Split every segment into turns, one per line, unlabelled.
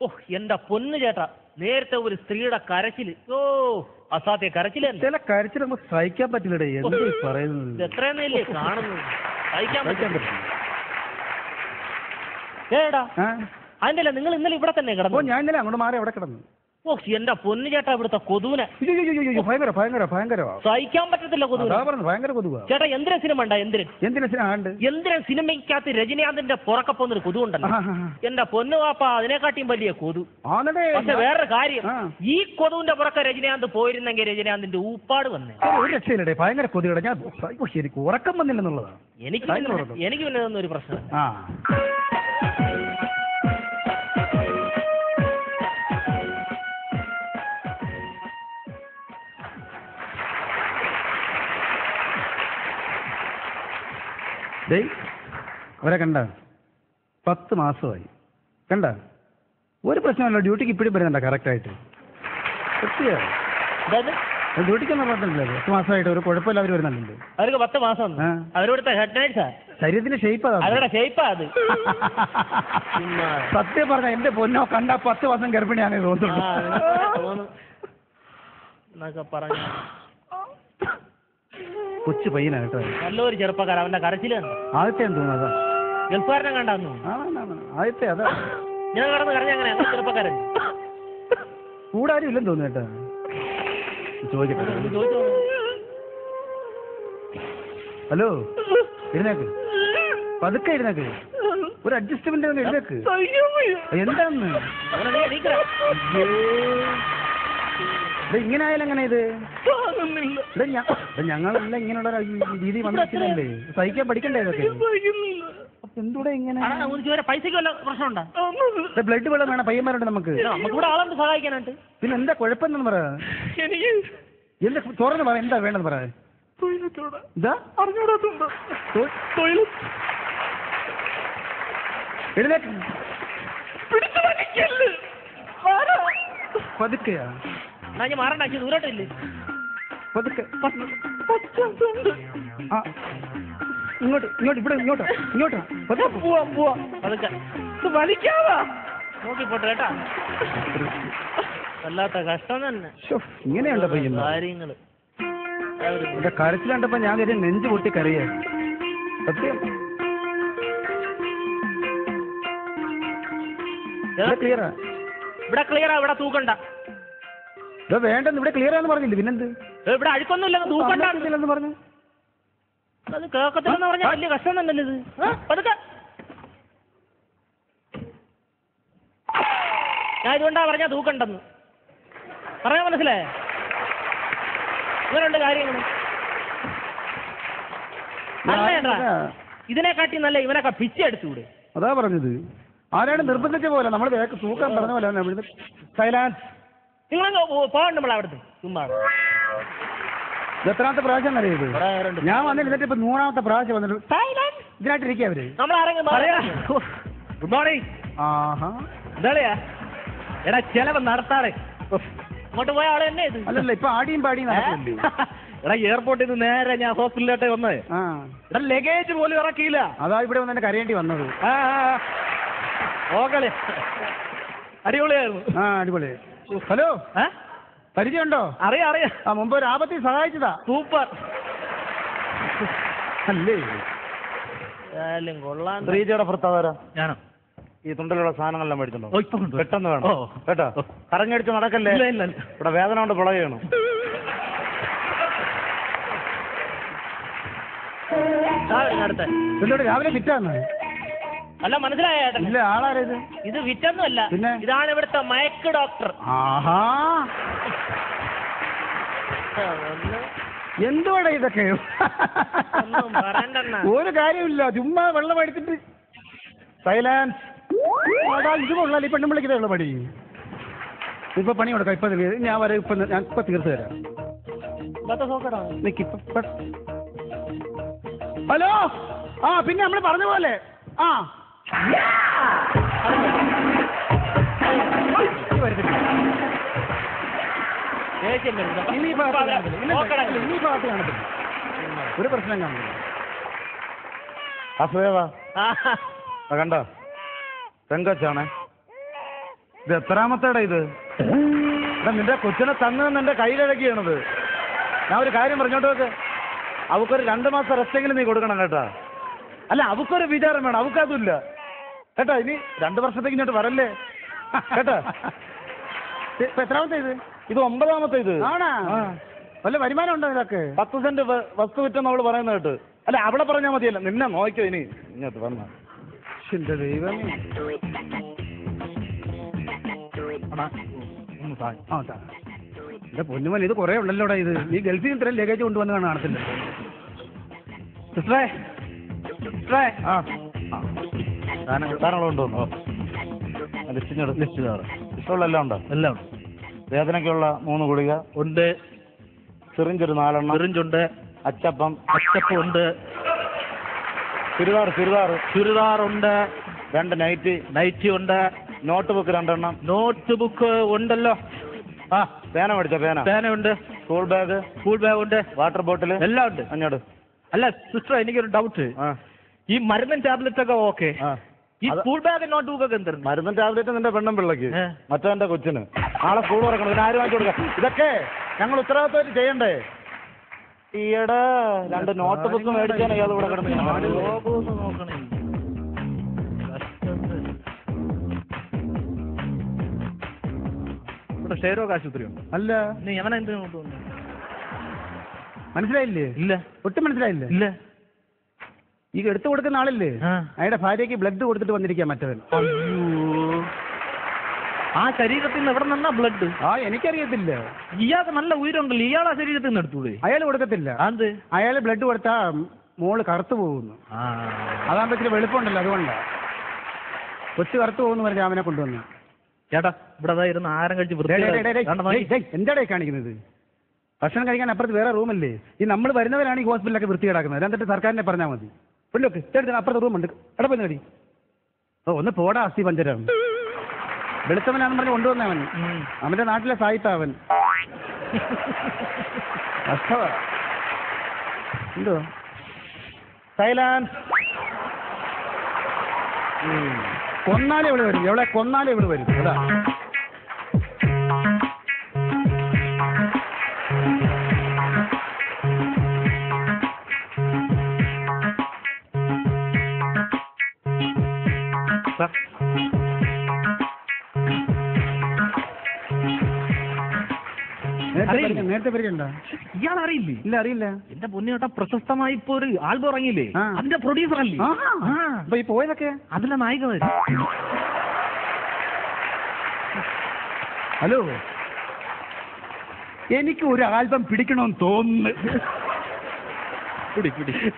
ഓ എന്റെ പൊന്നു ചേട്ടാ, നേരത്തെ ഒരു സ്ത്രീയുടെ കരച്ചില്, ഓ അസാധ്യ കരച്ചില്.
ചില കരച്ചിൽ നമുക്ക് സഹിക്കാൻ പറ്റില്ലടേ. എന്ത് പറയുന്നത്?
എത്രയെന്നല്ലേ കാണുന്നത്, സഹിക്കാൻ പറ്റില്ല. ഏടാ അതിന്റെ നിങ്ങൾ ഇന്നലെ ഇവിടെ തന്നെ കിടന്നു?
ഞാൻ ഇന്നലെ അങ്ങോട്ട് മാറി അവിടെ കിടന്നു.
ഓ എന്റെ പൊന്നു ചേട്ടാ, ഇവിടുത്തെ കൊതുവിനെ
ഭയങ്കര
സഹിക്കാൻ പറ്റത്തില്ല കൊതുവിനെ.
ഭയങ്കര കൊതുവാ ചേട്ടാ.
എന്തിനാ സിനിമ ഉണ്ടാ? എന്തിനാ സിനിമയ്ക്കകത്ത് രജനീകാന്തിന്റെ പുറക്കപ്പോന്നൊരു കൊതുവുണ്ടല്ലോ, എന്റെ പൊന്നു വാപ്പ, അതിനെക്കാട്ടിയും വലിയ കൊതു. പക്ഷെ വേറൊരു കാര്യം, ഈ കൊതുവിന്റെ പുറക്കെ രജനീകാന്ത് പോയിരുന്നെങ്കിൽ രജനീകാന്തിന്റെ ഊപ്പാട് വന്നേ.
ഒരു രക്ഷയില്ലേ, ഭയങ്കര കൊതുകട. ഞാൻ ശരിക്കും ഉറക്കം വന്നില്ലെന്നുള്ളതാണ്
എനിക്ക് പിന്നെ ഒരു പ്രശ്നം.
അവരെ കണ്ട 10 മാസമായി കണ്ട, ഒരു പ്രശ്നമല്ല. ഡ്യൂട്ടിക്ക് ഇപ്പോഴും വരുന്നുണ്ടോ കറക്റ്റായിട്ട്? ഡ്യൂട്ടിക്കൊന്നും പറഞ്ഞില്ല. 10 മാസമായിട്ട് ഒരു കുഴപ്പമില്ല, അവർ വരുന്നുണ്ട്.
അവർക്ക് 10 മാസം അവരോടത്തെ ഹെഡ് നൈറ്റ്സാ.
ശരീരത്തിന്റെ ഷേപ്പാ,
അവരുടെ ഷേപ്പാ അത്.
സത്യം പറഞ്ഞ എന്റെ പൊന്നോ, കണ്ട 10 മാസം ഗർഭിണിയാണ് തോന്നുന്നു. കൊച്ചു പയ്യനാണ് കേട്ടോ,
നല്ലൊരു ചെറുപ്പക്കാരൻ. അവന്റെ കരച്ചില്
ആദ്യത്തെ തോന്നുന്നത്
ഗൾഫുകാരനെ കണ്ടാന്നു.
ആദ്യത്തെ അതാ
ഞാൻ കടന്ന് കരഞ്ഞ അങ്ങനെ ചെറുപ്പക്കാരൻ
കൂടെ ആരും ഇല്ലെന്ന് തോന്നുന്നു കേട്ടോ. ചോദിക്കട്ടെ. ഹലോ, എഴുന്നേക്ക്, പതുക്കെ എഴുന്നേക്ക്, ഒരു അഡ്ജസ്റ്റ്മെന്റ് എഴുന്നേക്ക്. എന്താന്ന് ഇങ്ങനെ ആയാലും എങ്ങനെ ഇത്? ഞങ്ങളെല്ലാം ഇങ്ങനെയുള്ള രീതി വന്നിട്ടില്ലേ? സഹിക്കാൻ പഠിക്കണ്ടേ ഇതൊക്കെ? എന്തൂടെ ഇങ്ങനെ?
പൈസക്ക് വല്ല പ്രശ്നമുണ്ടോ?
ബ്ലഡ് വെള്ളം വേണം, പയ്യന്മാരുണ്ട് നമുക്ക്.
ഇവിടെ ആളുണ്ട് സഹായിക്കാനായിട്ട്.
പിന്നെ എന്താ കുഴപ്പമെന്നു പറ. എന്താ തുറന്ന് പറ, എന്താ വേണ്ടെന്ന് പറ. എഴുന്നേക്ക്, പതുക്കെയാ.
ഞാൻ മാറണ്ടാക്കി ദൂരോട്ടില്ലേ?
പതുക്കെ ഇങ്ങോട്ട് ഇങ്ങോട്ട് ഇവിടെ ഇങ്ങോട്ടാ ഇങ്ങോട്ടാ
പതുക്കെ വലിക്കാവാ. നോക്കിപ്പോട്ടെ കേട്ടാ, വല്ലാത്ത കഷ്ടം തന്നെ.
ഇങ്ങനെയുണ്ടോ പയ്യൻ
കാര്യങ്ങള്?
കരച്ചിൽ കണ്ടപ്പോ ഞാൻ കരുതി നെഞ്ചു പൊട്ടി കരയേ. സത്യം ക്ലിയറാ?
ഇവിടെ ക്ലിയറാ, ഇവിടെ തൂക്കണ്ട.
വേണ്ടെന്ന് ഇവിടെ ക്ലിയർ ആണെന്ന് പറഞ്ഞില്ല, പിന്നെന്ത്?
ഇവിടെ അഴുക്കൊന്നുമില്ല, തൂക്കണ്ടെന്ന്
പറഞ്ഞു.
അത് കേൾക്കത്തില്ലെന്ന് പറഞ്ഞാൽ വലിയ കഷ്ടം തന്നെയല്ലേ ഇത്? പതുക്കെ. ഞാൻ ഇതുകൊണ്ടാ പറഞ്ഞാ തൂക്കണ്ടെന്ന് പറയാൻ, മനസ്സിലായേ? ഇങ്ങനെയുണ്ട് കാര്യങ്ങൾ. ഇതിനെക്കാട്ടി നല്ല ഇവനൊക്കെ പിച്ചെടുത്തൂടെ?
അതാ പറഞ്ഞത്. ആരാണ് നിർബന്ധിച്ച പോലെ നമ്മൾ തൂക്കാൻ പറഞ്ഞ പോലെ. സൈലൻസ്.
നിങ്ങളങ്ങ് പോകണ്ട നമ്മളെ അവിടുത്തെ. ചുമ്മാ
എത്രാമത്തെ പ്രാവശ്യം അറിയത്? ഞാൻ വന്നിട്ട് ഇപ്പൊ 100ാമത്തെ പ്രാവശ്യം വന്നിട്ട് ഇതിനായിട്ടിരിക്കുക അവര്.
Good morning. എന്താളിയാ എടാ ചെലവ് നടത്താറേ. അങ്ങോട്ട് പോയ ആള് തന്നെ ഇത്.
അല്ലല്ല, ഇപ്പൊ ആടിയും പാടിയും നടക്കില്ലേ?
എടാ എയർപോർട്ടിൽ നിന്ന് നേരെ ഞാൻ ഹോസ്പിറ്റലിലോട്ടെ വന്നേ. എടാ ലഗേജ് പോലും ഇറക്കിയില്ല.
അതാ ഇവിടെ വന്ന് എന്നെ കരയേണ്ടി വന്നത്.
ഓക്കളെ അടിപൊളിയായിരുന്നു.
അടിപൊളി. ഹലോ, പരിചയമുണ്ടോ?
അറിയാം.
മുമ്പ് ഒരു ആപത്തിൽ സഹായിച്ചതാ.
സൂപ്പർ
അല്ലേ?
കൊള്ളാൻ.
ശ്രീജയുടെ ഭർത്താവാരാ?
ഞാനോ?
ഈ തുണ്ടലുള്ള സാധനങ്ങളെല്ലാം മേടിച്ചിട്ടുണ്ടോ? പെട്ടെന്ന് വേണം കേട്ടോ. കറങ്ങടിച്ച് നടക്കല്ലേ, ഇവിടെ വേദന കൊണ്ട് പുളകയാണ്. എന്നോട് രാവിലെ വിറ്റാന്ന്
അല്ല, മനസ്സിലായ?
ഇല്ല, ആളാരത്?
ഇത് വിറ്റൊന്നുമല്ല, പിന്നെ ഇതാണ് ഇവിടുത്തെ മയക്ക് ഡോക്ടർ.
ആഹാ, എന്തുവാടാ ഇതൊക്കെ? ഒരു കാര്യമില്ല, ചുമ്മാ വെള്ളം അടിച്ചിട്ട്. സൈലൻസ്. ഇത് കൊള്ളാൽ ഈ പെണ്ണുമ്പിളിക്കതേ ഉള്ള പണി. ഇപ്പൊ പണി കൊടുക്കാം. ഇപ്പൊ ഞാൻ ഇപ്പൊ തീർത്ത് തരാം. ഹലോ, പിന്നെ നമ്മൾ പറഞ്ഞ പോലെ ഒരു പ്രശ്നം കാണില്ല. കണ്ടോ? പെങ്കൊച്ചാണ്. ഇത് എത്രാമത്തേടാ ഇത്? നിന്റെ കൊച്ചിനെ തന്നെന്ന് എന്റെ കയ്യിലിഴക്കിയാണത്. ഞാൻ ഒരു കാര്യം പറഞ്ഞോട്ട് വെക്ക്, അവക്കൊരു 2 മാസം റെസ്റ്റെങ്കിലും നീ കൊടുക്കണം കേട്ടാ. അല്ല, അവക്കൊരു വിചാരം വേണം, അവക്കതുമില്ല കേട്ടാ. ഇനി 2 വർഷത്തേക്ക് ഇങ്ങോട്ട് വരല്ലേ കേട്ടാ. ഇപ്പൊ എത്രാമത്തെ ഇത്? ഇത് 9ാമത്തെ ഇത്. ആണാ? വല്ല വരുമാനം ഉണ്ടോ ഇതൊക്കെ? 10 സെന്റ് വസ്തു വിറ്റെന്ന് അവള് പറയുന്ന കേട്ട്. അല്ല, അവളെ പറഞ്ഞാൽ മതിയല്ല, നിന്നെ നോക്കിയോ ഇനി ഇങ്ങോട്ട് വന്ന. എന്റെ ദൈവം. എന്റെ പൊന്നുമൻ, ഇത് കുറെ ഉണ്ടല്ലോടാ ഇത്. നീ ഗൾഫിൽ നിന്ന് ഇത്രയും ലഗേജ് കൊണ്ടുവന്ന് കാണത്തില്ല. സിസ്റ്ററേ, സിസ്റ്ററേ, സാധനങ്ങൾ കൊണ്ടുവന്നോ? ഇഷ്ടമുള്ള എല്ലാം ഉണ്ടോ? എല്ലാം ഉണ്ട്. വേദനയ്ക്കുള്ള 3 ഗുളിക ഉണ്ട്. സിറിഞ്ചൊരു 4 എണ്ണം. സിറിഞ്ചുണ്ട്. അച്ചപ്പം ഉണ്ട്. ചുരിദാറുണ്ട്. 2 നൈറ്റി ഉണ്ട്. നോട്ട് ബുക്ക് 2 എണ്ണം. നോട്ട് ബുക്ക് ഉണ്ടല്ലോ. പേന മേടിച്ച പേന ഉണ്ട്. സ്കൂൾ ബാഗ് ഉണ്ട്. വാട്ടർ ബോട്ടിൽ എല്ലാം ഉണ്ട്. അങ്ങോട്ട്. അല്ല സിസ്റ്റർ, എനിക്കൊരു ഡൗട്ട്. ഈ മരുന്നും ടാബ്ലറ്റ് ഒക്കെ ഓക്കെ, ഈ സ്കൂൾ ബാഗ് നോട്ട് ബുക്ക് ഒക്കെ എന്താ? മരുന്നും ടാബ്ലറ്റ് നിന്റെ പെണ്ണും പിള്ളക്ക്, മറ്റേ കൊച്ചിന് നാളെ സ്കൂൾ തുറക്കണം. ഇതിന് ആര് വാങ്ങിച്ചു കൊടുക്കാം? ഇതൊക്കെ ഞങ്ങൾ ഉത്തരവാദിത്തമായിട്ട് ചെയ്യണ്ടേ? ഈയിടെ 2 നോട്ട് ബുക്ക് മേടിച്ചാണ് ഇയാൾ ഇവിടെ കിടന്ന് നോക്കണേ. ഇവിടെ ഷെയറോക്ക് ആശുപത്രി ഉണ്ട്. അല്ല, നീ അവനെ എന്ത് മനസ്സിലായില്ലേ? ഇല്ല, ഒട്ടും മനസ്സിലായില്ലേ? ഇല്ല. ഈ എടുത്തു കൊടുക്കുന്ന ആളില്ലേ, അയാളുടെ ഭാര്യയ്ക്ക് ബ്ലഡ് കൊടുത്തിട്ട് വന്നിരിക്കാൻ മറ്റവൻ. ആ ശരീരത്തിൽ നിന്ന് എവിടെ നിന്നാ ബ്ലഡ്? എനിക്കറിയത്തില്ല. ഇയാൾക്ക് നല്ല ഉയരമുണ്ടല്ലോ, ഇയാൾ ആ ശരീരത്തിൽ നിന്ന് എടുത്തൂടെ? അയാൾ കൊടുക്കത്തില്ല. അത് അയാൾ ബ്ലഡ് കൊടുത്താ മോള് കറുത്തു പോകുന്നു. അതാകുമ്പോ ഇച്ചിരി വെളുപ്പമുണ്ടല്ലോ, അതുകൊണ്ടാ. കൊച്ചു കറുത്തു പോകുന്നു പറഞ്ഞ അവനെ കൊണ്ടുവന്നു. ചേട്ടാ, ഇവിടെ ഇരുന്ന് ആഹാരം കഴിച്ച് എന്താടേ കാണിക്കുന്നത്? ഭക്ഷണം കഴിക്കാൻ അപ്പുറത്ത് വേറെ റൂമല്ലേ? ഈ നമ്മൾ വരുന്നവരാണ് ഈ ഹോസ്പിറ്റലൊക്കെ വൃത്തികേടാക്കുന്നത്. എന്നിട്ട് സർക്കാരിനെ പറഞ്ഞാൽ മതി. പെണ്ണൊക്കെ ചേട്ടത്തിന് അപ്പുറത്ത് റൂമുണ്ട്, എടപ്പന്ന് കടി. ഒന്ന് പോടാ അസ്ഥി പഞ്ചരം. വെളുത്തവനാണെന്ന് പറഞ്ഞ് കൊണ്ടുവന്നവൻ, അവന്റെ നാട്ടിലെ സായിപ്പാവൻ. എന്തോ സൈലൻസ്. കൊന്നാലേ ഇവിടെ വരും, എവിടെ കൊന്നാലേ ഇവിടെ വരും. അതാ നേരത്തെ പരിചയണ്ട? ഇയാൾ അറിയില്ലേ? ഇല്ല, അറിയില്ല. എന്റെ പൊന്നിയോട്ട, പ്രശസ്തമായി ഇപ്പൊ ഒരു ആൽബം ഇറങ്ങിയില്ലേ, അതിന്റെ പ്രൊഡ്യൂസർ അല്ലേ? അപ്പൊ ഈ പോയതൊക്കെ അതിലെ നായികമാര്. ഹലോ, എനിക്ക് ഒരു ആൽബം പിടിക്കണമെന്ന് തോന്നുന്നു.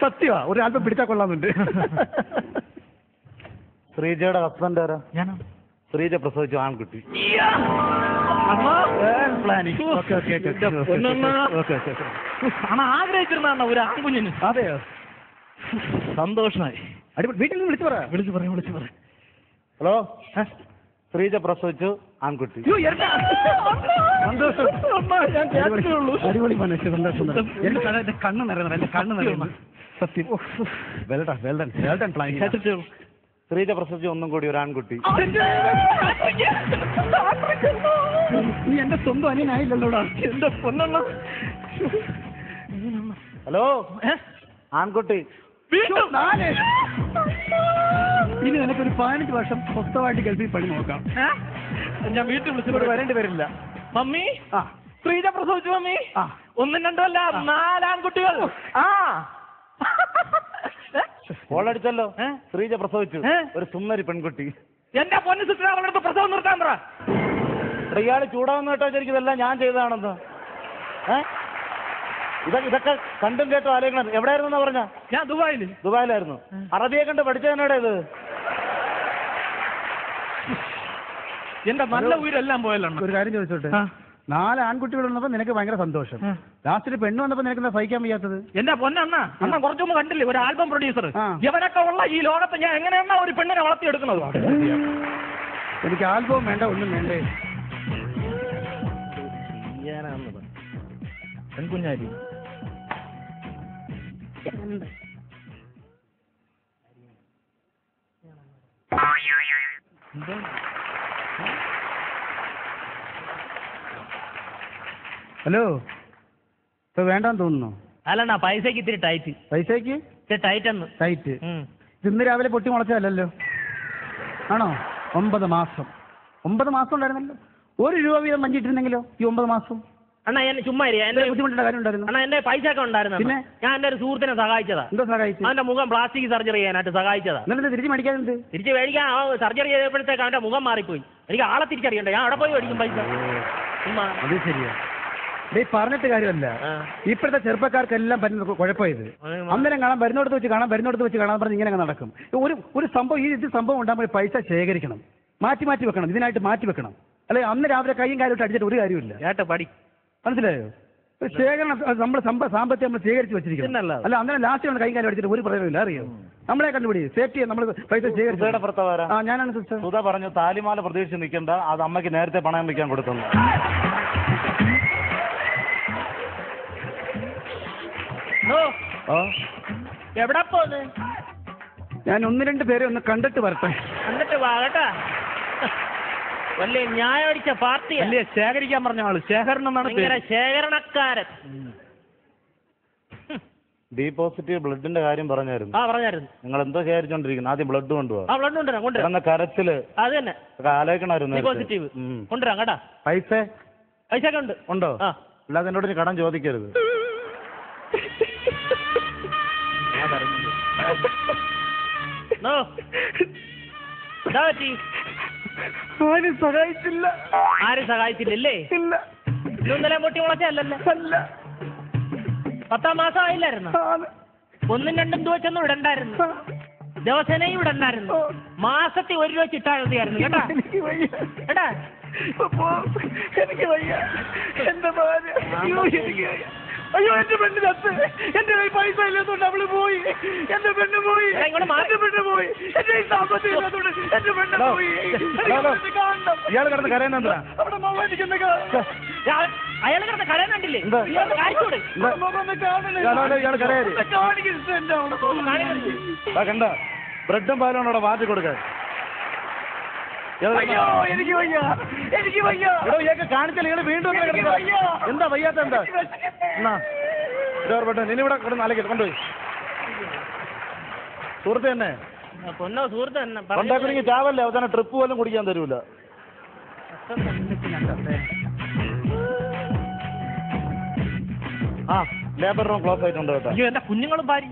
സത്യമാ, ഒരു ആൽബം പിടിച്ചാൽ കൊള്ളാമെന്നുണ്ട്. ശ്രീജയുടെ ഹസ്ബൻഡ് ആരാ? ഞാനാ. ശ്രീജ പ്രസവിച്ചു ആൺകുട്ടി. ആഗ്രഹിച്ചിരുന്ന ഒരു ആൺകുഞ്ഞിന്. അതെയോ? സന്തോഷമായി. വീട്ടിൽ നിന്ന് വിളിച്ചു പറ. ഹലോ, ശ്രീജ പ്രസവിച്ചു ആൺകുട്ടി. അടിപൊളി മനുഷ്യ, സന്തോഷം. എന്റെ കണ്ണ് നിറയുന്നു. സത്യം. Well done planning. ശ്രീജ പ്രസവിച്ചു ഒന്നും കൂടി ഒരു ആൺകുട്ടി. നീ എന്റെ സ്വന്തം അനിയനായില്ലല്ലോടാ, എന്റെ പൊന്നെണ്ണ. ഹലോ, ആൺകുട്ടി. ഇനി നിനക്കൊരു 15 വർഷം സ്വസ്ഥമായിട്ട് ഗൾഫിൽ പണി നോക്കാം. ഞാൻ വീട്ടിൽ വിളിച്ചിട്ട് വരേണ്ടി വരില്ല. മമ്മി, ശ്രീജ പ്രസവിച്ചു മമ്മി. 1 2 അല്ല 4 ആൺകുട്ടികൾ. കോളടിച്ചല്ലോ. ശ്രീജ പ്രസവിച്ചു ഒരു സുന്ദരി പെൺകുട്ടി. എന്റെ പൊന്നു സിസ്റ്റർ, അവളുടെ പ്രസവം നിർത്താൻ പറ. ഇയാൾ ചൂടാവുന്ന കേട്ടോ ശരിക്കും ഇതെല്ലാം ഞാൻ ചെയ്തതാണെന്ന്. ഇതൊക്കെ കണ്ടും കേട്ടോ ആലോചിക്കണം. എവിടെയായിരുന്നു പറഞ്ഞ? ഞാൻ ദുബായിലായിരുന്നു. അറബിയെ കണ്ട് പഠിച്ചതിനോടെ ഇത്. എന്റെ നല്ല ഉയരെല്ലാം പോയല്ലോ. ഒരു കാര്യം ചോദിച്ചോട്ടെ, 4 ആൺകുട്ടികൾ വന്നപ്പോ നിനക്ക് ഭയങ്കര സന്തോഷം, ലാസ്റ്റ് പെണ്ണ് വന്നപ്പോ നിനക്ക് എന്താ സഹിക്കാൻ വയ്യാത്തത്? എന്റെ പൊന്നണ്ണ കുറച്ചു മുമ്പ് കണ്ടില്ലേ ഒരു ആൽബം പ്രൊഡ്യൂസർ? ഇവനൊക്കെ ഉള്ള ഈ ലോകത്ത് ഞാൻ എങ്ങനെയാണ് ഒരു പെണ്ണിനെ വളർത്തിയെടുക്കുന്നത്? എനിക്ക് ആൽബവും വേണ്ട, ഒന്നും വേണ്ടേ. പെൺകുഞ്ഞാരി എന്താ ഹലോ ഇപ്പൊ വേണ്ടാന്ന് തോന്നുന്നു.
അല്ലണ്ണ പൈസക്ക് ഇത്തിരി ടൈറ്റ്.
പൈസക്ക്
ടൈറ്റ് എന്ന്
ടൈറ്റ്. ഇന്ന് രാവിലെ പൊട്ടി മുളച്ചതല്ലോ ആണോ? 9 മാസം 9 മാസം ഉണ്ടായിരുന്നല്ലോ. 1 രൂപ വീതം മഞ്ചിട്ടിരുന്നെങ്കിലോ ഈ 9 മാസം?
അണ്ണാ എന്നെ ചുമ്മാ എന്റെ
ബുദ്ധിമുട്ടുള്ള കാര്യം ഉണ്ടായിരുന്നു.
അണ്ണാ എന്റെ പൈസ ഒക്കെ ഉണ്ടായിരുന്നു. പിന്നെ ഞാൻ എന്റെ ഒരു സുഹൃത്തിനെ സഹായിച്ചതാ.
എന്തോ സഹായിച്ചു?
അവന്റെ മുഖം പ്ലാസ്റ്റിക് സർജറി ചെയ്യാനായിട്ട് സഹായിച്ചതാ.
എന്നിട്ട് തിരിച്ച് മേടിക്കാനുണ്ട്.
തിരിച്ച് മേടിക്കാൻ സർജറി ചെയ്തപ്പോഴത്തേക്ക് അവന്റെ മുഖം മാറിപ്പോയി. എനിക്ക് ആളെ തിരിച്ചറിയണ്ടേ, ഞാൻ അവിടെ പോയി മേടിക്കും പൈസ.
അത് ശരിയാ. പറഞ്ഞിട്ട് കാര്യമല്ല, ഇപ്പോഴത്തെ ചെറുപ്പക്കാർക്കെല്ലാം പറ്റുന്ന കുഴപ്പമിത്. അന്നേരം കാണാൻ വരുന്നോടത്ത് വെച്ച് കാണാൻ പറഞ്ഞ് ഇങ്ങനെ നടക്കും. ഒരു സംഭവം ഇത് സംഭവം ഉണ്ടാകുമ്പോൾ പൈസ ശേഖരിക്കണം, മാറ്റി വെക്കണം, ഇതിനായിട്ട് മാറ്റി വെക്കണം. അല്ലെ അന്ന് രാവിലെ കൈയും കാര്യം അടിച്ചിട്ട് ഒരു കാര്യമില്ല. മനസ്സിലായോ? ശേഖരണം നമ്മൾ സാമ്പത്തികം നമ്മൾ ശേഖരിച്ച് വെച്ചിരിക്കണം. അല്ല അന്നേരം ലാസ്റ്റ് കൈയും കാര്യം അടിച്ചിട്ട് ഒരു പ്രയോജനമില്ല. അറിയോ? നമ്മളെ കണ്ടുപിടി സേഫ്റ്റി നമ്മൾ പൈസ ശേഖരിച്ചു. ഞാനാണ് സിസ്റ്റർ.
സുധ പറഞ്ഞു താലിമാല പ്രതീക്ഷിച്ച് നിൽക്കണ്ട, അത് അമ്മയ്ക്ക് നേരത്തെ പണയം വയ്ക്കാൻ കൊടുക്കുന്നു.
എവിടെ പോന്ന്?
ഞാൻ 1-2 പേരെ ഒന്ന് കണ്ടിട്ട് വരട്ടെ.
എന്നിട്ട് വാകട്ടാ. വലിയ ന്യായം അടിച്ച പാർട്ടി
വലിയ ശേഖരിക്കാൻ പറഞ്ഞ ആള്. ശേഖരണം എന്നാണ്
ശേഖരണക്കാരൻ.
ബി പോസിറ്റീവ് ബ്ലഡിന്റെ കാര്യം പറഞ്ഞായിരുന്നു.
പറഞ്ഞായിരുന്നു.
നിങ്ങൾ എന്തോ ശേഖരിച്ചോണ്ടിരിക്കുന്നു? ആദ്യം ബ്ലഡ് കൊണ്ടുപോകാം.
ബ്ലഡ് കൊണ്ടുവരാം.
കരച്ചില്
അത് തന്നെ
ആലോചിക്കണമായിരുന്നു.
ബി പോസിറ്റീവ് കൊണ്ടുവരാം കേട്ടാ.
പൈസ
ഒക്കെ ഉണ്ട്.
ഉണ്ടോ? അല്ലാതെ എന്നോട് ഇനി കടം ചോദിക്കരുത്.
ആരും സഹായിച്ചില്ല.
ആരും സഹായിച്ചില്ലല്ലേ?
ഇല്ല.
ഇന്നലെ പൊട്ടി മുളച്ചല്ലല്ലോ. 10 മാസം ആയില്ലായിരുന്നു. 1-2 ദിവസമൊന്നും ഇടണ്ടായിരുന്നു. ദിവസേനയും ഇടണ്ടായിരുന്നു. മാസത്തിൽ 1 രൂപ ചിട്ടായിരുന്നു കേട്ടാ. കേട്ടാ
എനിക്ക് വയ്യ. എന്റെ ഭാര്യ അയ്യോ എന്റെ പെണ്ണ് ചത്ത്. എന്റെ കയ്യിൽ പൈസ ഇല്ലാത്തോണ്ട് അവള് പോയി. എന്റെ പെണ്ണ് പോയി. എന്റെ പെണ്ണ് പോയി. എന്റെ സാമ്പത്തികം ഇല്ലാത്തോണ്ട് എന്റെ പെണ്ണ് പോയി.
ഇയാൾ കിടന്ന് കരയുന്നെന്താ?
അവിടെ മൊബൈൽ
അയാൾ കിടന്ന് കരയുന്നുണ്ടില്ലേ?
കണ്ട ബ്രെഡും പാലും അവിടെ മാറ്റി കൊടുക്കാൻ.
അയ്യോ എനിക്ക് വയ്യ. എനിക്ക് വയ്യ.
കാണിച്ചാൽ ഇയാൾ വീണ്ടും എന്താ വയ്യാത്ത? എന്താ നിന്നിവിടെ കിടന്ന് അലക്കി കൊണ്ടുപോയി. സുഹൃത്ത് തന്നെ
സുഹൃത്ത് തന്നെ
ചാവല്ലേ? അവസാനം ട്രിപ്പ് പോലും കുടിക്കാൻ തരൂല. ലേബർ റൂം ക്ലോസ് ആയിട്ടുണ്ട് കേട്ടോ.
എന്റെ കുഞ്ഞുങ്ങളും ഭാര്യ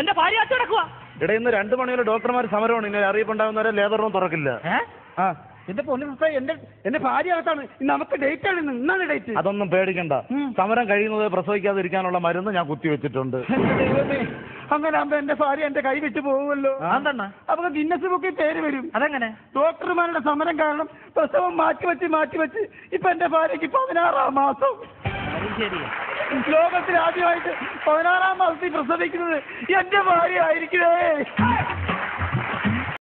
എന്റെ ഭാര്യ അച്ഛൻ കിടക്കുക.
ഇവിടെ ഇന്ന് 2 മണി വരെ ഡോക്ടർമാർ സമരമാണ്. ഇനി അറിയിപ്പുണ്ടാകുന്നവരെ ലേബർ റൂം തുറക്കില്ല.
എന്റെ പൊന്നു എന്റെ ഭാര്യ അകത്താണ്. നമുക്ക് ഡേറ്റ് ആണ്. ഇന്നാണ് ഡേറ്റ്.
അതൊന്നും പേടിക്കണ്ട. സമരം കഴിയുന്നത് പ്രസവിക്കാതിരിക്കാനുള്ള മരുന്ന് ഞാൻ കുത്തിവെച്ചിട്ടുണ്ട്.
അങ്ങനെ ആകുമ്പോ എന്റെ ഭാര്യ എന്റെ കൈ വിട്ടു പോകുമല്ലോ. അപ്പൊ ഗിന്നസ് ബുക്കിൽ പേര് വരും.
അതെങ്ങനെ?
ഡോക്ടർമാരുടെ സമരം കാരണം പ്രസവം മാറ്റിവെച്ച് ഇപ്പൊ എന്റെ ഭാര്യക്ക് 16-ാം മാസം. ലോകത്തിൽ ആദ്യമായിട്ട് 16-ാം മാസത്തിൽ പ്രസവിക്കുന്നത് എന്റെ ഭാര്യ ആയിരിക്കണേ.